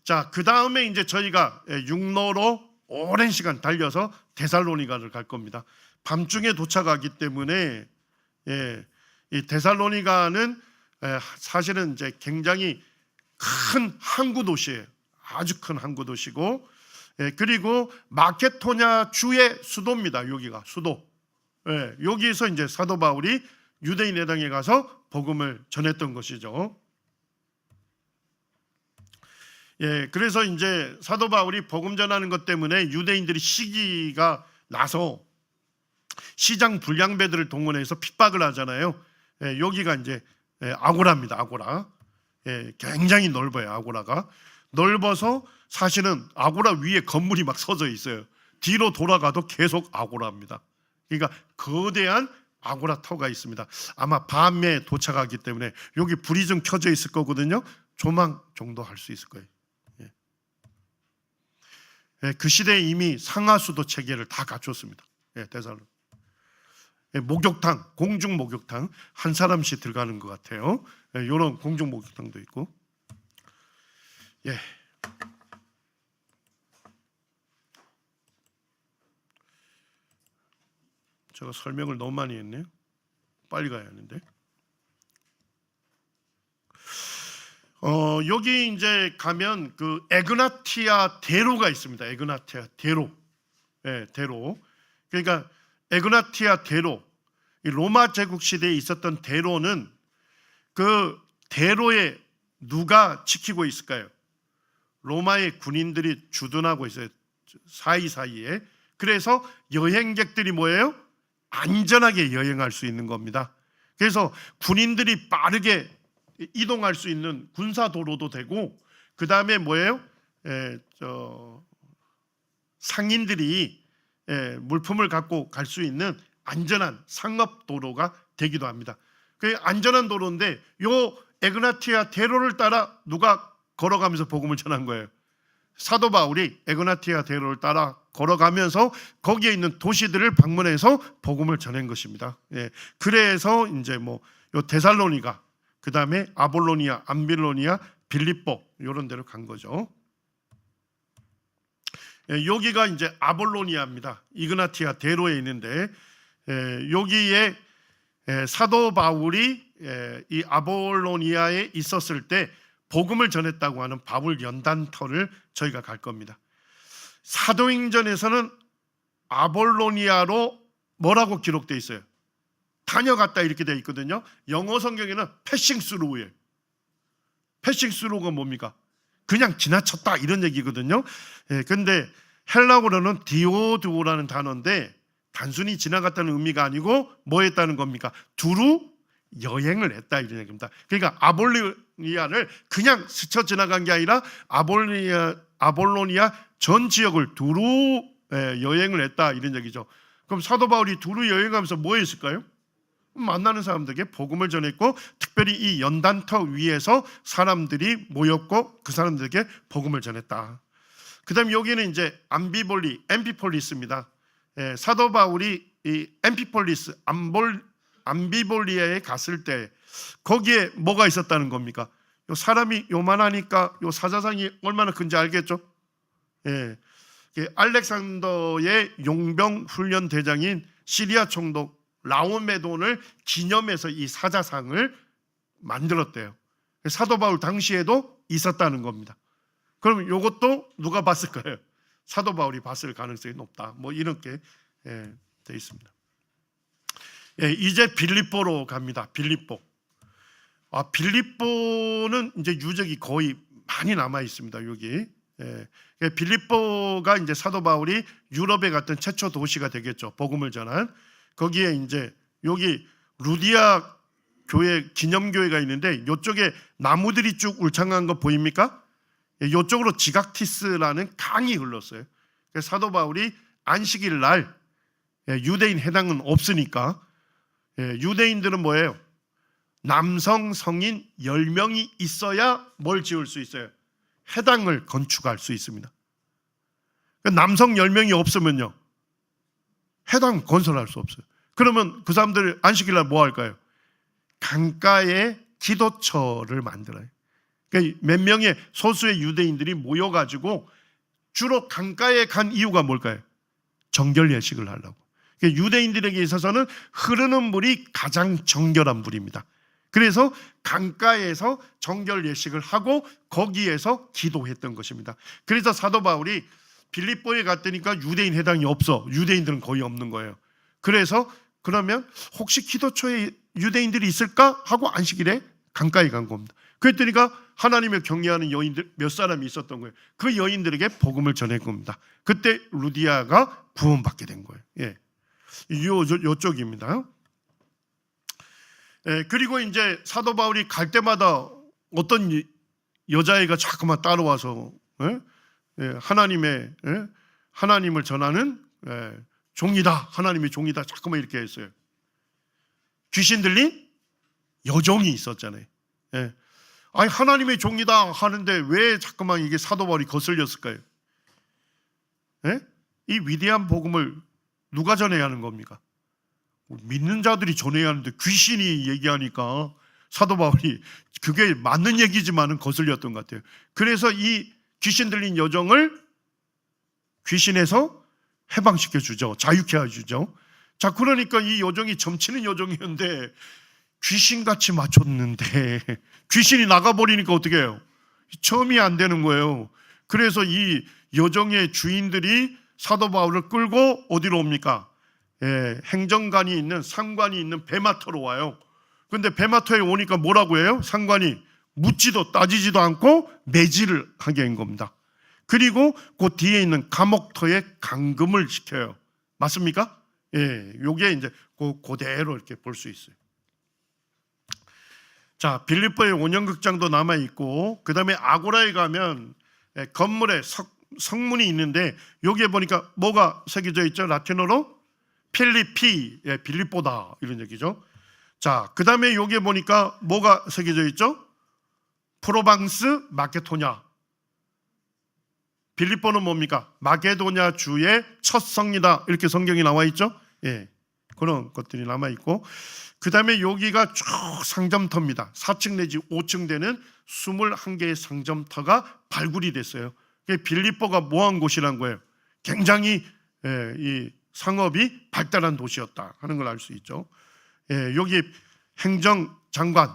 자, 그 다음에 이제 저희가 육로로 오랜 시간 달려서 데살로니가를 갈 겁니다. 밤중에 도착하기 때문에 이 데살로니가는 사실은 이제 굉장히 큰 항구 도시예요. 아주 큰 항구 도시고, 그리고 마케도냐 주의 수도입니다. 여기가 수도. 여기에서 이제 사도 바울이 유대인 회당에 가서 복음을 전했던 것이죠. 그래서 이제 사도 바울이 복음 전하는 것 때문에 유대인들이 시기가 나서 시장 불량배들을 동원해서 핍박을 하잖아요. 여기가 이제 아고라입니다. 아고라. 굉장히 넓어요. 아고라가 넓어서 사실은 아고라 위에 건물이 막 서져 있어요. 뒤로 돌아가도 계속 아고라입니다. 그러니까 거대한 아고라 터가 있습니다. 아마 밤에 도착하기 때문에 여기 불이 좀 켜져 있을 거거든요. 조망 정도 할 수 있을 거예요. 그 시대에 이미 상하수도 체계를 다 갖췄습니다. 데살로. 목욕탕, 공중 목욕탕 한 사람씩 들어가는 것 같아요. 이런 공중 목욕탕도 있고. 제가 설명을 너무 많이 했네요. 빨리 가야 하는데. 여기 이제 가면 그 에그나티아 대로가 있습니다. 에그나티아 대로. 대로. 그러니까 에그나티아 대로. 이 로마 제국 시대에 있었던 대로는 그 대로에 누가 지키고 있을까요? 로마의 군인들이 주둔하고 있어요. 사이사이에. 그래서 여행객들이 뭐예요? 안전하게 여행할 수 있는 겁니다. 그래서 군인들이 빠르게 이동할 수 있는 군사도로도 되고, 그 다음에 뭐예요? 상인들이 물품을 갖고 갈 수 있는 안전한 상업도로가 되기도 합니다. 그 안전한 도로인데 요 에그나티아 대로를 따라 누가 걸어가면서 복음을 전한 거예요. 사도 바울이 에그나티아 대로를 따라 걸어가면서 거기에 있는 도시들을 방문해서 복음을 전한 것입니다. 그래서 이제 뭐 요 데살로니가, 그 다음에 아볼로니아, 암빌로니아, 빌립보 이런 데로 간 거죠. 여기가 이제 아볼로니아입니다. 이그나티아 대로에 있는데, 여기에 사도 바울이 이 아볼로니아에 있었을 때 복음을 전했다고 하는 바울 연단터를 저희가 갈 겁니다. 사도행전에서는 아볼로니아로 뭐라고 기록되어 있어요? 다녀갔다 이렇게 되어 있거든요. 영어 성경에는 패싱 스루예요. 패싱 스루가 뭡니까? 그냥 지나쳤다 이런 얘기거든요. 근데 헬라어로는 디오두라는 단어인데 단순히 지나갔다는 의미가 아니고 뭐 했다는 겁니까? 두루 여행을 했다 이런 얘기입니다. 그러니까 아볼로니아를 그냥 스쳐 지나간 게 아니라 아볼로니아 전 지역을 두루 여행을 했다 이런 얘기죠. 그럼 사도 바울이 두루 여행하면서 뭐 했을까요? 만나는 사람들에게 복음을 전했고, 특별히 이 연단터 위에서 사람들이 모였고 그 사람들에게 복음을 전했다. 그 다음 여기는 이제 암비폴리스입니다. 사도 바울이 이 엠피폴리스, 암비볼리아에 갔을 때 거기에 뭐가 있었다는 겁니까? 요 사람이 요만하니까 요 사자상이 얼마나 큰지 알겠죠? 알렉산더의 용병 훈련 대장인 시리아 총독 라오메돈을 기념해서 이 사자상을 만들었대요. 사도 바울 당시에도 있었다는 겁니다. 그럼 이것도 누가 봤을까요? 사도 바울이 봤을 가능성이 높다. 뭐 이렇게 되어 있습니다. 이제 빌립보로 갑니다. 빌립보. 빌립보는 이제 유적이 거의 많이 남아 있습니다. 여기. 빌립보가 이제 사도 바울이 유럽에 갔던 최초 도시가 되겠죠. 복음을 전한. 거기에 이제 여기 루디아 교회 기념교회가 있는데 이쪽에 나무들이 쭉 울창한 거 보입니까? 이쪽으로 지각티스라는 강이 흘렀어요. 그래서 사도 바울이 안식일 날, 유대인 해당은 없으니까, 유대인들은 뭐예요? 남성 성인 10명이 있어야 뭘 지을 수 있어요? 해당을 건축할 수 있습니다. 남성 10명이 없으면요, 해당 건설할 수 없어요. 그러면 그 사람들 안식일 날 뭐 할까요? 강가에 기도처를 만들어요. 그러니까 몇 명의 소수의 유대인들이 모여가지고 주로 강가에 간 이유가 뭘까요? 정결 예식을 하려고. 그러니까 유대인들에게 있어서는 흐르는 물이 가장 정결한 물입니다. 그래서 강가에서 정결 예식을 하고 거기에서 기도했던 것입니다. 그래서 사도 바울이 빌립보에 갔더니까 유대인 해당이 없어. 유대인들은 거의 없는 거예요. 그래서 그러면 혹시 기도처에 유대인들이 있을까 하고 안식일에 강가에 간 겁니다. 그랬더니까 하나님을 경외하는 여인들 몇 사람이 있었던 거예요. 그 여인들에게 복음을 전할 겁니다. 그때 루디아가 구원받게 된 거예요. 예, 요쪽입니다. 예, 그리고 이제 사도 바울이 갈 때마다 어떤 여자애가 자꾸만 따라와서 하나님을 전하는 종이다, 하나님의 종이다, 자꾸만 이렇게 했어요. 귀신 들린 여종이 있었잖아요. 아니 하나님의 종이다 하는데 왜 자꾸만 이게 사도 바울이 거슬렸을까요? 이 위대한 복음을 누가 전해야 하는 겁니까? 믿는 자들이 전해야 하는데 귀신이 얘기하니까 사도 바울이 그게 맞는 얘기지만은 거슬렸던 것 같아요. 그래서 이 귀신 들린 여종을 귀신에서 해방시켜 주죠. 자유케 해주죠. 자, 그러니까 이 여종이 점치는 여종이었는데 귀신같이 맞췄는데 귀신이 나가버리니까 어떻게 해요? 처음이 안 되는 거예요. 그래서 이 여종의 주인들이 사도 바울을 끌고 어디로 옵니까? 행정관이 있는 상관이 있는 베마터로 와요. 근데 베마터에 오니까 뭐라고 해요? 상관이 묻지도 따지지도 않고 매질을 하게 한 겁니다. 그리고 그 뒤에 있는 감옥터에 감금을 시켜요. 맞습니까? 요게 이제 그대로 이렇게 볼 수 있어요. 자, 빌립보의 온영극장도 남아 있고, 그 다음에 아고라에 가면 건물에 성문이 있는데 여기에 보니까 뭐가 새겨져 있죠? 라틴어로 필리피, 빌립보다 이런 얘기죠. 자, 그 다음에 여기에 보니까 뭐가 새겨져 있죠? 프로방스 마케도냐. 빌립보는 뭡니까? 마게도냐 주의 첫 성이다, 이렇게 성경이 나와 있죠. 그런 것들이 남아 있고, 그 다음에 여기가 쭉 상점터입니다. 4층 내지 5층 되는 21개의 상점터가 발굴이 됐어요. 빌립보가 뭐한 곳이란 거예요? 굉장히 이 상업이 발달한 도시였다 하는 걸 알 수 있죠. 여기 행정장관,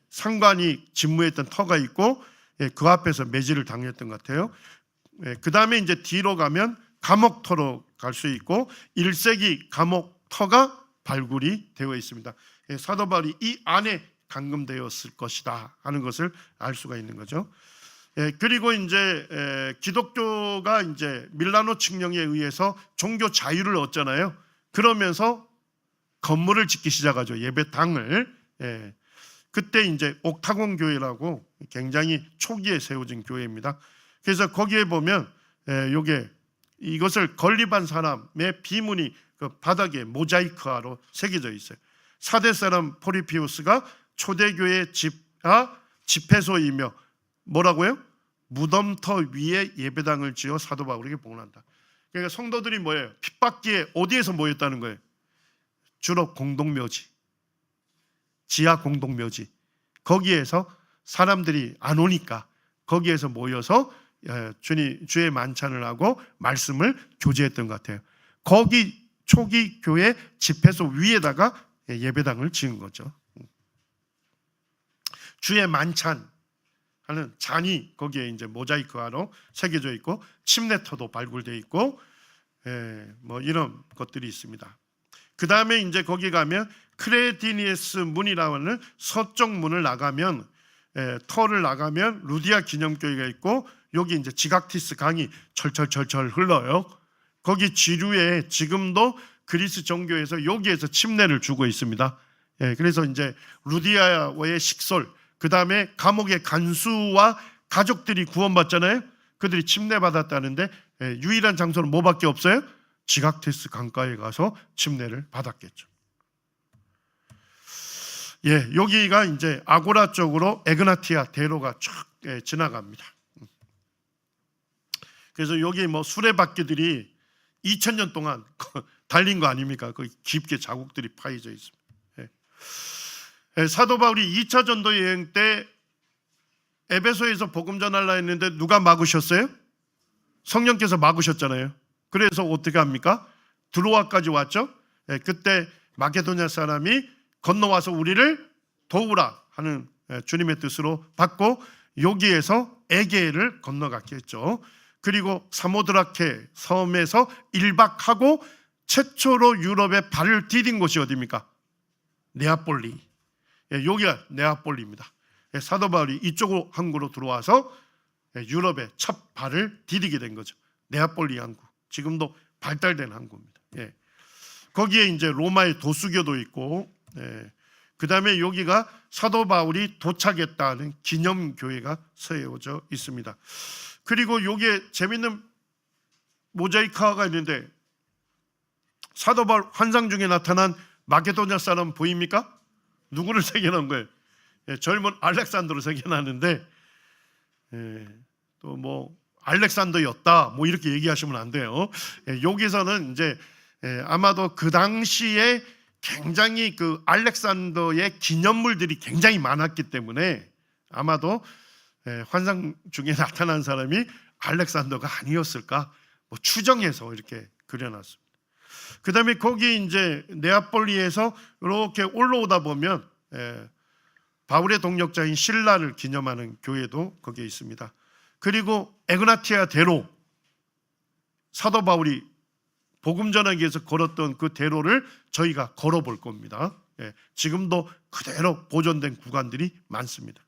상관이 집무했던 터가 있고, 그 앞에서 매질을 당했던 것 같아요. 그 다음에 이제 뒤로 가면 감옥터로 갈 수 있고 1세기 감옥터가 발굴이 되어 있습니다. 사도 바울이 이 안에 감금되었을 것이다 하는 것을 알 수가 있는 거죠. 그리고 이제 기독교가 이제 밀라노 칙령에 의해서 종교 자유를 얻잖아요. 그러면서 건물을 짓기 시작하죠. 예배당을. 그때 이제 옥타곤 교회라고 굉장히 초기에 세워진 교회입니다. 그래서 거기에 보면 요게 이것을 건립한 사람의 비문이 그 바닥에 모자이크화로 새겨져 있어요. 사대 사람 포리피우스가 초대교회 집회소이며 뭐라고요? 무덤터 위에 예배당을 지어 사도 바울에게 봉헌한다. 그러니까 성도들이 뭐예요? 핍박기에 어디에서 모였다는 거예요? 주로 공동묘지, 지하 공동묘지. 거기에서 사람들이 안 오니까 거기에서 모여서 주의 만찬을 하고 말씀을 교제했던 것 같아요. 거기 초기 교회 집회소 위에다가 예배당을 지은 거죠. 주의 만찬 하는 잔이 거기에 이제 모자이크화로 새겨져 있고 침례터도 발굴되어 있고 뭐 이런 것들이 있습니다. 그 다음에 이제 거기 가면 크레티니에스 문이라고 하는 서쪽 문을 나가면 터를 나가면 루디아 기념교회가 있고 여기 이제 지각티스 강이 철철철철 흘러요. 거기 지류에 지금도 그리스 정교에서 여기에서 침례를 주고 있습니다. 그래서 이제 루디아의 식솔, 그 다음에 감옥의 간수와 가족들이 구원받잖아요. 그들이 침례받았다는데 유일한 장소는 뭐밖에 없어요? 지각티스 강가에 가서 침례를 받았겠죠. 여기가 이제 아고라 쪽으로 에그나티아 대로가 쫙 지나갑니다. 그래서 여기 뭐 수레바퀴들이 2000년 동안 달린 거 아닙니까? 거기 깊게 자국들이 파여져 있습니다. 사도 바울이 2차 전도 여행 때 에베소에서 복음 전하려 했는데 누가 막으셨어요? 성령께서 막으셨잖아요. 그래서 어떻게 합니까? 드로아까지 왔죠. 그때 마게도냐 사람이 건너와서 우리를 도우라 하는 주님의 뜻으로 받고 여기에서 에게를 건너갔게 했죠. 그리고 사모드라케 섬에서 1박하고 최초로 유럽에 발을 디딘 곳이 어디입니까? 네아폴리. 여기가 네아폴리입니다. 사도 바울이 이쪽 항구로 들어와서 유럽에 첫 발을 디디게 된 거죠. 네아폴리 항구. 지금도 발달된 항구입니다. 거기에 이제 로마의 도수교도 있고, 그 다음에 여기가 사도 바울이 도착했다는 기념교회가 세워져 있습니다. 그리고 여기에 재밌는 모자이크가 있는데 사도 바울 환상 중에 나타난 마게도냐 사람 보입니까? 누구를 새겨놓은 거예요? 젊은 알렉산더를 새겨놨는데 또 뭐 알렉산더였다 뭐 이렇게 얘기하시면 안 돼요. 여기서는 이제 아마도 그 당시에 굉장히 그 알렉산더의 기념물들이 굉장히 많았기 때문에 아마도 환상 중에 나타난 사람이 알렉산더가 아니었을까 뭐 추정해서 이렇게 그려놨습니다. 그 다음에 거기 이제 네아폴리에서 이렇게 올라오다 보면 바울의 동역자인 신라를 기념하는 교회도 거기에 있습니다. 그리고 에그나티아 대로, 사도 바울이 복음 전하기 위해서 걸었던 그 대로를 저희가 걸어볼 겁니다. 지금도 그대로 보존된 구간들이 많습니다.